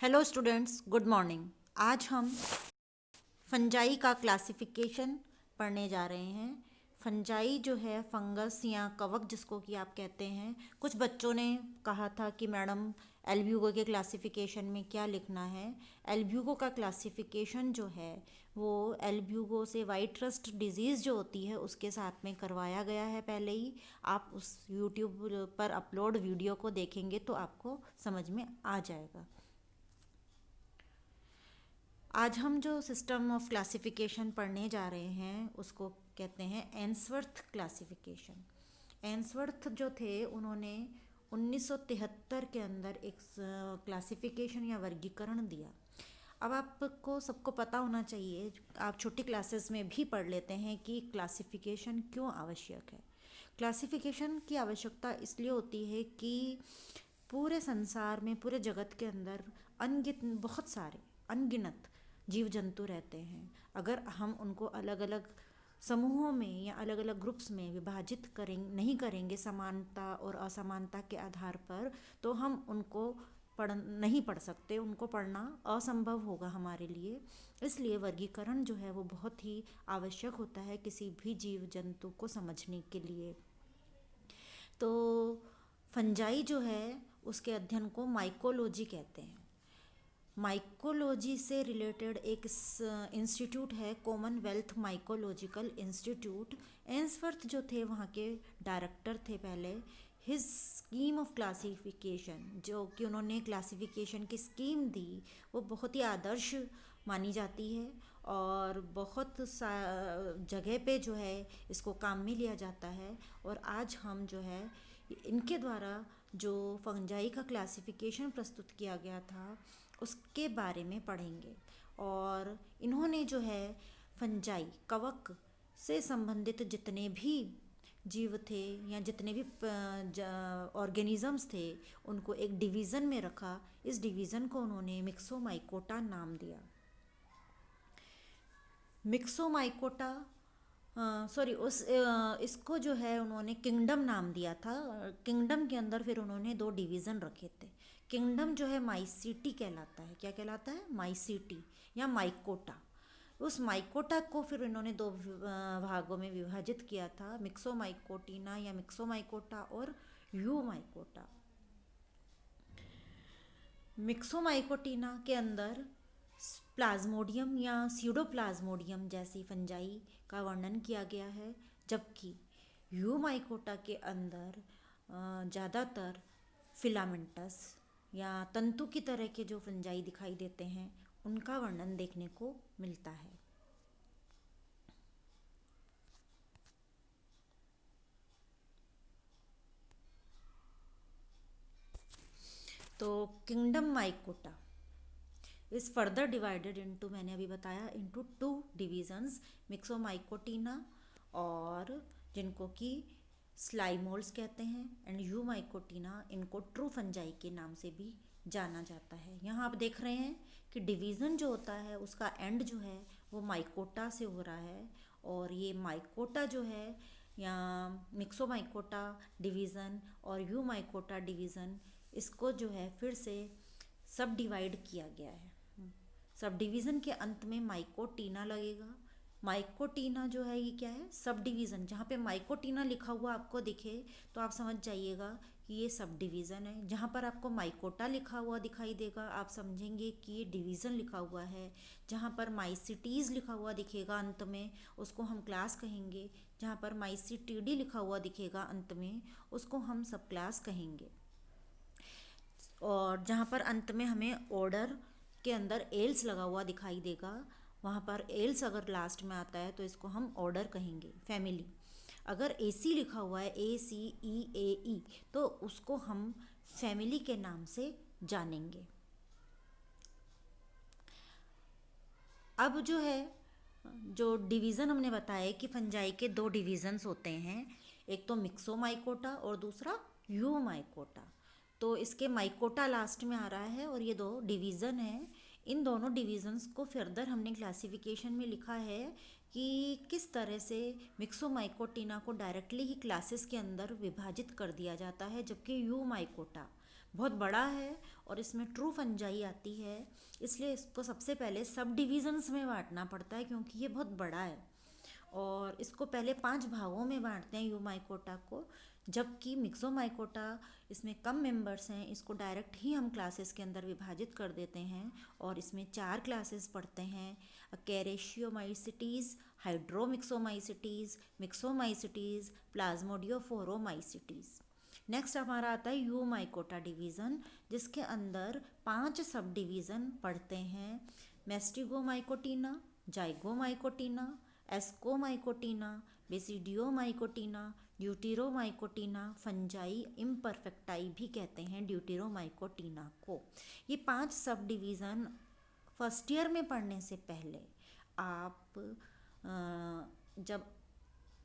Hello students, good morning. आज हम fungi का क्लासिफिकेशन पढ़ने जा रहे हैं। फंजाई जो है फंगस या कवक जिसको कि आप कहते हैं। कुछ बच्चों ने कहा था कि मैडम एल्ब्यूगो के क्लासिफिकेशन में क्या लिखना है। एल्ब्यूगो का क्लासिफिकेशन जो है वो एल्ब्यूगो से वाइट रस्ट डिजीज़ जो होती है उसके साथ में करवाया गया है पहले ही। आप उस यूट्यूब पर अपलोड वीडियो को देखेंगे तो आपको समझ में आ जाएगा। आज हम जो सिस्टम ऑफ क्लासिफिकेशन पढ़ने जा रहे हैं उसको कहते हैं एंसवर्थ क्लासिफिकेशन। एंसवर्थ जो थे उन्होंने 1973 के अंदर एक क्लासिफिकेशन या वर्गीकरण दिया। अब आपको सबको पता होना चाहिए, आप छोटी क्लासेस में भी पढ़ लेते हैं कि क्लासिफिकेशन क्यों आवश्यक है। क्लासिफिकेशन की आवश्यकता इसलिए होती है कि पूरे संसार में, पूरे जगत के अंदर बहुत सारे अनगिनत जीव जंतु रहते हैं। अगर हम उनको अलग अलग समूहों में या अलग अलग ग्रुप्स में विभाजित नहीं करेंगे समानता और असमानता के आधार पर, तो हम उनको नहीं पढ़ सकते, उनको पढ़ना असंभव होगा हमारे लिए। इसलिए वर्गीकरण जो है वो बहुत ही आवश्यक होता है किसी भी जीव जंतु को समझने के लिए। तो फंजाई जो है उसके अध्ययन को माइकोलॉजी कहते हैं। माइकोलॉजी से रिलेटेड एक इंस्टीट्यूट है, कॉमनवेल्थ माइकोलॉजिकल इंस्टीट्यूट। एंसवर्थ जो थे वहाँ के डायरेक्टर थे पहले। हिज स्कीम ऑफ क्लासिफिकेशन, जो कि उन्होंने क्लासिफिकेशन की स्कीम दी, वो बहुत ही आदर्श मानी जाती है और बहुत सा जगह पे जो है इसको काम में लिया जाता है। और आज हम जो है इनके द्वारा जो फंजाई का क्लासिफिकेशन प्रस्तुत किया गया था उसके बारे में पढ़ेंगे। और इन्होंने जो है फंजाई कवक से संबंधित जितने भी जीव थे या जितने भी ऑर्गेनिजम्स थे उनको एक डिवीज़न में रखा। इस डिवीज़न को उन्होंने मिक्सोमाइकोटा नाम दिया। मिक्सोमाइकोटा सॉरी उस इसको जो है उन्होंने किंगडम नाम दिया था। किंगडम के अंदर फिर उन्होंने दो डिवीज़न रखे थे। किंगडम जो है माइसीटी कहलाता है। क्या कहलाता है? माइसीटी या माइकोटा। उस माइकोटा को फिर इन्होंने दो भागों में विभाजित किया था, मिक्सोमाइकोटिना या मिक्सोमाइकोटा और यू माइकोटा। मिक्सोमाइकोटिना के अंदर प्लाज्मोडियम या स्यूडोप्लाज्मोडियम जैसी फंजाई का वर्णन किया गया है, जबकि यूमाइकोटा के अंदर ज़्यादातर फिलामेंटस या तंतु की तरह के जो फंजाई दिखाई देते हैं उनका वर्णन देखने को मिलता है। तो kingdom mycota is further divided into, मैंने अभी बताया, इनटू टू डिविजन्स, मिक्सोमाइकोटिना और जिनको कि स्लाइमोल्स कहते हैं, एंड यूमाइकोटिना, इनको ट्रू फंजाई के नाम से भी जाना जाता है। यहाँ आप देख रहे हैं कि डिवीज़न जो होता है उसका एंड जो है वो माइकोटा से हो रहा है। और ये माइकोटा जो है या मिक्सोमाइकोटा डिवीज़न और यूमाइकोटा डिवीज़न, इसको जो है फिर से सब डिवाइड किया गया है। सब डिवीज़न के अंत में माइकोटिना लगेगा। माइकोटिना जो है ये क्या है? Sub division. जहाँ पे माइकोटिना लिखा हुआ आपको दिखे तो आप समझ जाइएगा कि ये सब डिवीज़न है। जहाँ पर आपको माइकोटा लिखा हुआ दिखाई देगा आप समझेंगे कि ये डिवीज़न लिखा हुआ है। जहाँ पर माइसिटीज़ लिखा हुआ दिखेगा अंत में उसको हम क्लास कहेंगे। जहाँ पर माइसिटीडी लिखा हुआ दिखेगा अंत में उसको हम सब क्लास कहेंगे। और जहाँ पर अंत में हमें ऑर्डर के अंदर एल्स लगा हुआ दिखाई देगा, वहाँ पर एल्स अगर लास्ट में आता है तो इसको हम ऑर्डर कहेंगे, फैमिली। अगर एसी लिखा हुआ है, ACEAE, तो उसको हम फैमिली के नाम से जानेंगे। अब जो है जो डिवीज़न हमने बताया कि फंजाई के दो डिवीज़न्स होते हैं, एक तो मिक्सोमाइकोटा और दूसरा यूमाइकोटा। तो इसके माइकोटा लास्ट में आ रहा है और ये दो डिवीज़न है। इन दोनों डिवीज़न्स को फर्दर हमने क्लासिफिकेशन में लिखा है कि किस तरह से मिक्सोमाइकोटिना को डायरेक्टली ही क्लासेस के अंदर विभाजित कर दिया जाता है, जबकि यूमाइकोटा बहुत बड़ा है और इसमें ट्रू फंजाई आती है, इसलिए इसको सबसे पहले सब डिविजन्स में बांटना पड़ता है क्योंकि ये बहुत बड़ा है। और इसको पहले 5 भागों में बांटते हैं यूमाइकोटा को, जबकि मिक्सोमाइकोटा इसमें कम मेंबर्स हैं, इसको डायरेक्ट ही हम क्लासेस के अंदर विभाजित कर देते हैं और इसमें 4 क्लासेस पढ़ते हैं, कैरेशियोमाइसिटीज़, हाइड्रोमिक्सोमाइसिटीज़, मिक्सोमाइसिटीज़, प्लाज्मोडियोफोरोमाइसिटीज़। नेक्स्ट हमारा आता है यूमाइकोटा डिवीज़न, जिसके अंदर 5 सब डिवीज़न पढ़ते हैं, मेस्टिगोमाइकोटीना, जाइगोमाइकोटीना, एस्कोमाइकोटीना, बेसिडियोमाइकोटीना, ड्यूटेरोमाइकोटीना, फंजाई इम्परफेक्टाई भी कहते हैं ड्यूटेरोमाइकोटीना को। ये 5 सब डिवीज़न फर्स्ट ईयर में पढ़ने से पहले आप जब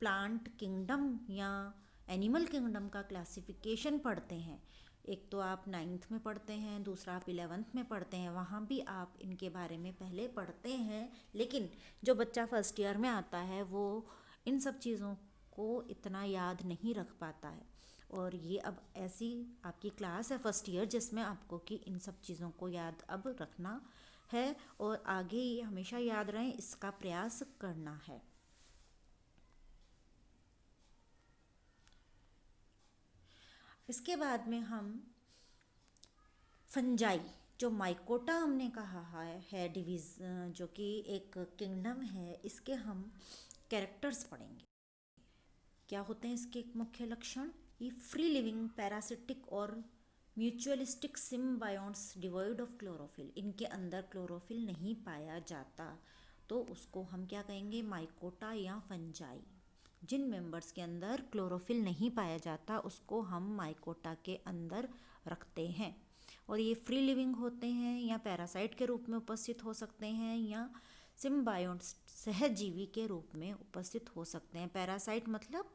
प्लांट किंगडम या एनिमल किंगडम का क्लासिफिकेशन पढ़ते हैं, एक तो आप 9th में पढ़ते हैं, दूसरा आप 11th में पढ़ते हैं, वहाँ भी आप इनके बारे में पहले पढ़ते हैं। लेकिन जो बच्चा फर्स्ट ईयर में आता है वो इन सब चीज़ों को इतना याद नहीं रख पाता है, और ये अब ऐसी आपकी क्लास है फर्स्ट ईयर जिसमें आपको कि इन सब चीज़ों को याद अब रखना है और आगे ये हमेशा याद रहें इसका प्रयास करना है। इसके बाद में हम फंजाई, जो माइकोटा हमने कहा है डिवीज़न, जो कि एक किंगडम है, इसके हम कैरेक्टर्स पढ़ेंगे। क्या होते हैं इसके मुख्य लक्षण? ये फ्री लिविंग पैरासिटिक और म्यूचुअलिस्टिक सिम्बायोन्ट्स डिवॉइड ऑफ क्लोरोफिल, इनके अंदर क्लोरोफिल नहीं पाया जाता, तो उसको हम क्या कहेंगे? माइकोटा या फंजाई। जिन मेंबर्स के अंदर क्लोरोफिल नहीं पाया जाता उसको हम माइकोटा के अंदर रखते हैं, और ये फ्री लिविंग होते हैं या पैरासाइट के रूप में उपस्थित हो सकते हैं या सिम्बायोन्ट्स सहजीवी के रूप में उपस्थित हो सकते हैं। पैरासाइट मतलब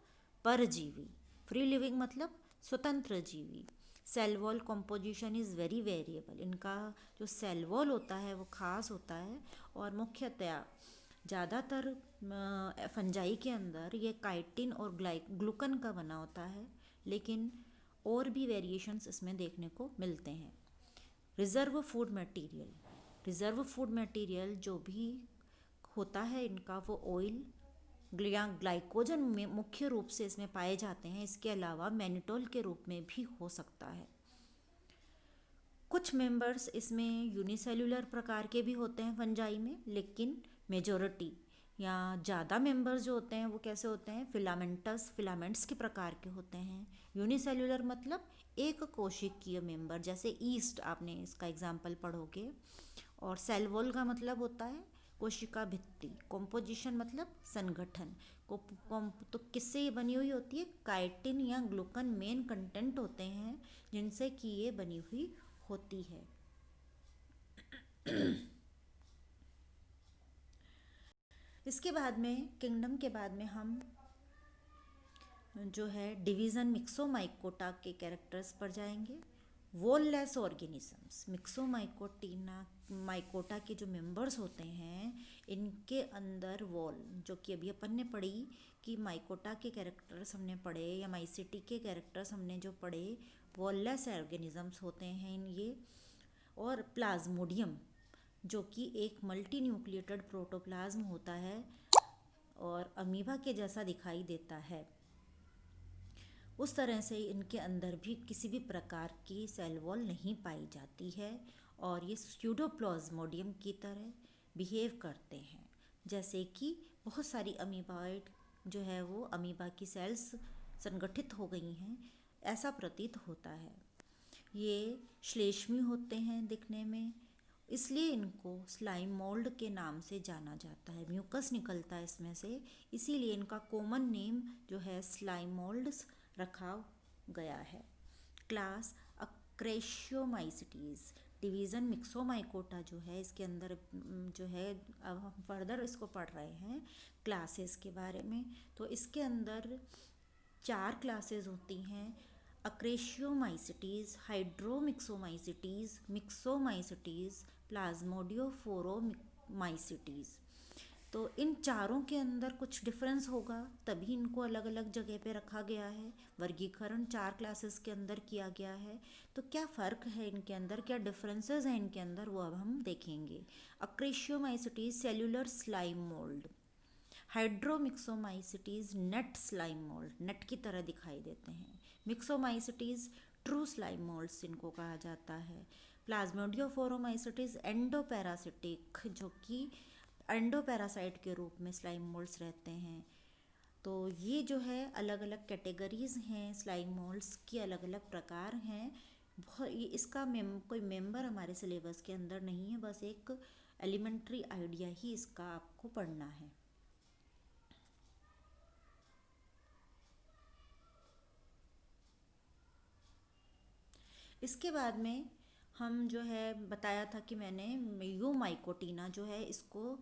परजीवी, फ्री लिविंग मतलब स्वतंत्र जीवी। Cell wall composition is very variable, इनका जो सेल वॉल होता है वो खास होता है, और मुख्यतया ज़्यादातर फंजाई के अंदर ये काइटिन और ग्लूकन का बना होता है, लेकिन और भी वेरिएशंस इसमें देखने को मिलते हैं। Reserve food material, reserve food material जो भी होता है इनका वो ऑयल या ग्लाइकोजन में मुख्य रूप से इसमें पाए जाते हैं, इसके अलावा मैनिटोल के रूप में भी हो सकता है। कुछ मेंबर्स इसमें यूनिसेल्युलर प्रकार के भी होते हैं फंजाई में, लेकिन मेजॉरिटी या ज़्यादा मेंबर्स जो होते हैं वो कैसे होते हैं? फिलामेंट्स के प्रकार के होते हैं। यूनिसेल्युलर मतलब एक कोशिकीय मेंबर, जैसे ईस्ट, आपने इसका एग्जाम्पल पढ़ोगे। और सेल वॉल का मतलब होता है कोशिका भित्ति। कॉम्पोजिशन मतलब संगठन। तो किससे ये बनी हुई होती है? काइटिन या ग्लूकन मेन कंटेंट होते हैं जिनसे कि ये बनी हुई होती है। इसके बाद में किंगडम के बाद में हम जो है डिवीज़न मिक्सोमाइकोटा के कैरेक्टर्स पर जाएंगे। वॉललेस ऑर्गेनिजम्स, माइकोटा के जो मेंबर्स होते हैं इनके अंदर वॉल, जो कि अभी अपन ने पढ़ी कि माइकोटा के कैरेक्टर्स हमने पढ़े या माइसिटी के कैरेक्टर्स हमने जो पढ़े, वॉललेस ऑर्गेनिजम्स होते हैं ये। और प्लाज्मोडियम, जो कि एक मल्टी न्यूक्लिएटेड प्रोटोप्लाज्म होता है और अमीबा के जैसा दिखाई देता है, उस तरह से इनके अंदर भी किसी भी प्रकार की सेल वॉल नहीं पाई जाती है, और ये स्यूडोप्लाज्मोडियम की तरह बिहेव करते हैं, जैसे कि बहुत सारी अमीबाइड जो है वो अमीबा की सेल्स संगठित हो गई हैं, ऐसा प्रतीत होता है। ये श्लेष्मी होते हैं दिखने में, इसलिए इनको स्लाइम मोल्ड के नाम से जाना जाता है। म्यूकस निकलता है इसमें से, इसीलिए इनका कॉमन नेम जो है स्लाइम मोल्ड्स रखा गया है। क्लास अक्रेशियोमाइसिटीज़, डिवीज़न मिक्सोमाइकोटा जो है इसके अंदर जो है, अब हम फर्दर इसको पढ़ रहे हैं क्लासेस के बारे में। तो इसके अंदर 4 क्लासेस होती हैं: अक्रेशियोमाइसिटीज़, हाइड्रोमिक्सोमाइसिटीज़, मिक्सोमाइसिटीज़, प्लाज्मोडियोफोरोमाइसिटीज़। तो इन चारों के अंदर कुछ डिफरेंस होगा, तभी इनको अलग अलग जगह पे रखा गया है। वर्गीकरण 4 क्लासेस के अंदर किया गया है। तो क्या फ़र्क है इनके अंदर, क्या डिफरेंसेस हैं इनके अंदर, वो अब हम देखेंगे। अक्रेशियोमाइसिटीज सेल्यूलर स्लाइम मोल्ड, हाइड्रोमिक्सोमाइसिटीज नट स्लाइम मोल्ड, नट की तरह दिखाई देते हैं। मिक्सोमाइसिटीज ट्रू स्लाइम मोल्ड्स इनको कहा जाता है। प्लाज्मोडियोफोरोमाइसिटीज एंडोपैरासिटिक, जो कि एंडोपैरासाइट के रूप में स्लाइम मोल्ड्स रहते हैं। तो ये जो है अलग अलग कैटेगरीज हैं, स्लाइम मोल्ड्स की अलग अलग प्रकार हैं। बहुत ये इसका कोई मेंबर हमारे सिलेबस के अंदर नहीं है, बस एक एलिमेंट्री आइडिया ही इसका आपको पढ़ना है। इसके बाद में हम जो है बताया था कि मैंने यूमाइकोटिना जो है इसको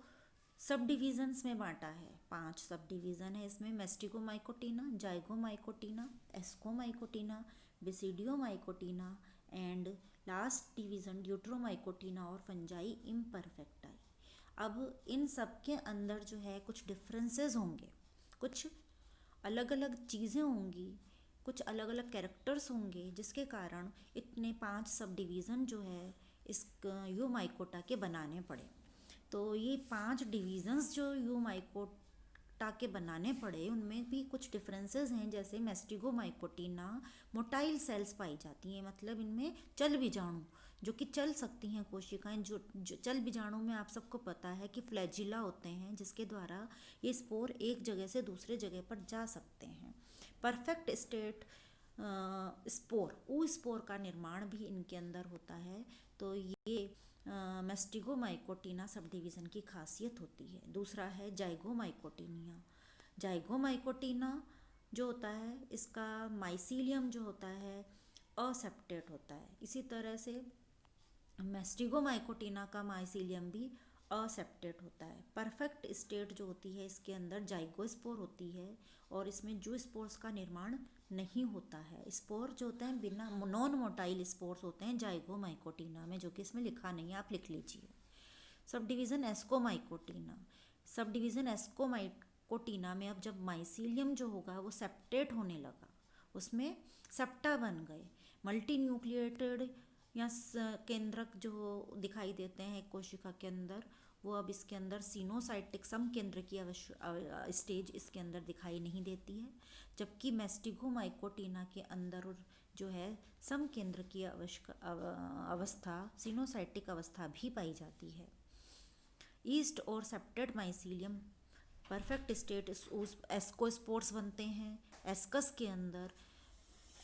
सब डिविजन्स में बांटा है। 5 सब डिवीज़न है इसमें। मेस्टिगोमाइकोटिना, जाइगोमाइकोटिना, एस्कोमाइकोटिना, बेसिडियोमाइकोटिना एंड लास्ट डिवीज़न ड्यूट्रोमाइकोटिना और फंजाई इम्परफेक्टाई। अब इन सब के अंदर जो है कुछ डिफरेंसेस होंगे, कुछ अलग अलग चीज़ें होंगी, कुछ अलग अलग कैरेक्टर्स होंगे, जिसके कारण इतने 5 सब डिवीज़न जो है इस यूमाइकोटा के बनाने पड़े। तो ये 5 डिवीज़न्स जो यूमाइकोटा के बनाने पड़े, उनमें भी कुछ डिफरेंसेस हैं। जैसे मेस्टिगोमाइकोटिना मोटाइल सेल्स पाई जाती हैं, मतलब इनमें चल बीजाणु, जो कि चल सकती हैं कोशिकाएं। जो चल बीजाणु में आप सबको पता है कि फ्लैजिला होते हैं, जिसके द्वारा ये स्पोर एक जगह से दूसरे जगह पर जा सकते हैं। परफेक्ट स्टेट स्पोर, ऊ स्पोर का निर्माण भी इनके अंदर होता है। तो ये मेस्टिगोमाइकोटिना सब डिवीज़न की खासियत होती है। दूसरा है जाइगोमाइकोटिनिया। जाइगोमाइकोटिना जो होता है, इसका माइसीलियम जो होता है असेप्टेट होता है। इसी तरह से मेस्टिगोमाइकोटिना का माइसीलियम भी असेप्टेट होता है। परफेक्ट स्टेट जो होती है, इसके अंदर जाइगोस्पोर होती है और इसमें जू स्पोर्स का निर्माण नहीं होता है। स्पोर जो होते हैं बिना नॉन मोटाइल स्पोर्स होते हैं जाइगोमाइकोटिना में, जो कि इसमें लिखा नहीं है, आप लिख लीजिए। Sub division ascomycotina. Sub division ascomycotina में अब जब माइसीलियम जो होगा वो सेप्टेट होने लगा, उसमें सेप्टा बन गए। मल्टी न्यूक्लिएटेड या केंद्रक जो दिखाई देते हैं कोशिका के अंदर, वो अब इसके अंदर सिनोसाइटिक सम केंद्र की स्टेज इसके अंदर दिखाई नहीं देती है। जबकि मेस्टिगोमाइकोटिना के अंदर जो है सम केंद्र की अवस्था, सिनोसाइटिक अवस्था भी पाई जाती है। ईस्ट और septate mycelium perfect state ascospores बनते हैं। एस्कस के अंदर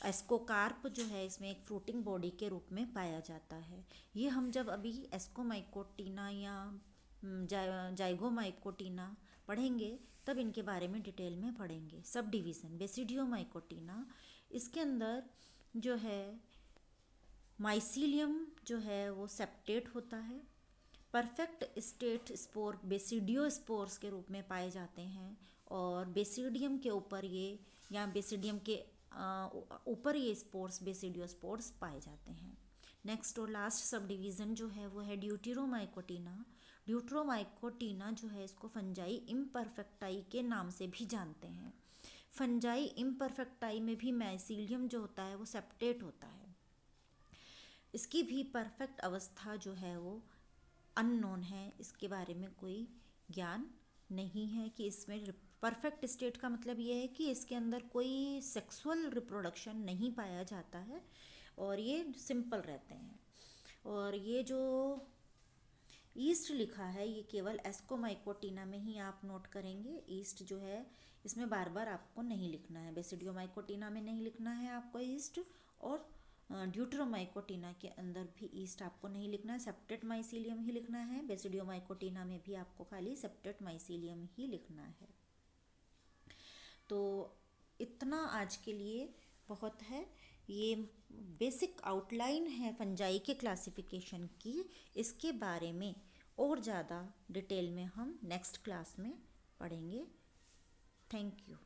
एस्कोकार्प जो है इसमें एक फ्रूटिंग बॉडी के रूप में पाया जाता है। ये हम जब अभी एस्कोमाइकोटिना या जाइगोमाइकोटिना पढ़ेंगे तब इनके बारे में डिटेल में पढ़ेंगे। सब डिवीज़न बेसिडियोमाइकोटिना, इसके अंदर जो है माइसीलियम जो है वो सेप्टेट होता है। Perfect state spore basidio spores के रूप में पाए जाते हैं और बेसिडियम के ऊपर ये या बेसिडियम के ऊपर ये स्पोर्स बेसिडियो स्पोर्स पाए जाते हैं। नेक्स्ट और लास्ट सब डिवीज़न जो है वो है ड्यूटेरोमाइकोटिना। ड्यूटेरोमाइकोटिना जो है इसको फंजाई इम्परफेक्टाई के नाम से भी जानते हैं। फंजाई इम्परफेक्टाई में भी माइसीलियम जो होता है वो सेप्टेट होता है। इसकी भी परफेक्ट अवस्था जो है वो अननोन है, इसके बारे में कोई ज्ञान नहीं है कि इसमें परफेक्ट स्टेट का मतलब ये है कि इसके अंदर कोई सेक्सुअल रिप्रोडक्शन नहीं पाया जाता है और ये सिंपल रहते हैं। और ये जो ईस्ट लिखा है ये केवल एस्कोमाइकोटिना में ही आप नोट करेंगे। ईस्ट जो है इसमें बार बार आपको नहीं लिखना है। बेसिडियोमाइकोटिना में नहीं लिखना है आपको ईस्ट, और ड्यूटेरोमाइकोटिना के अंदर भी ईस्ट आपको नहीं लिखना है, सेप्टेट माइसीलियम ही लिखना है। बेसिडियोमाइकोटिना में भी आपको खाली सेप्टेट माइसीलियम ही लिखना है। तो इतना आज के लिए बहुत है। ये बेसिक आउटलाइन है फंजाई के क्लासिफिकेशन की। इसके बारे में और ज़्यादा डिटेल में हम नेक्स्ट क्लास में पढ़ेंगे। Thank you.